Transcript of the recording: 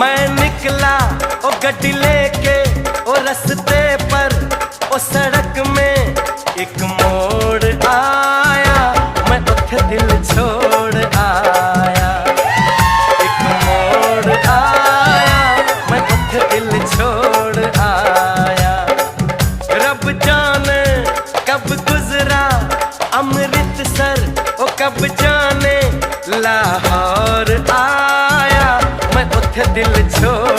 मैं निकला ओ गड्डी लेके ओ रस्ते पर ओ सड़क में एक मोड़ आया, मैं उठे दिल छोड़ आया। एक मोड़ आया, मैं उठे दिल छोड़ आया। रब जाने कब गुजरा अमृतसर, ओ कब जाने लाहौर आया, मैं उठे दिल छोड़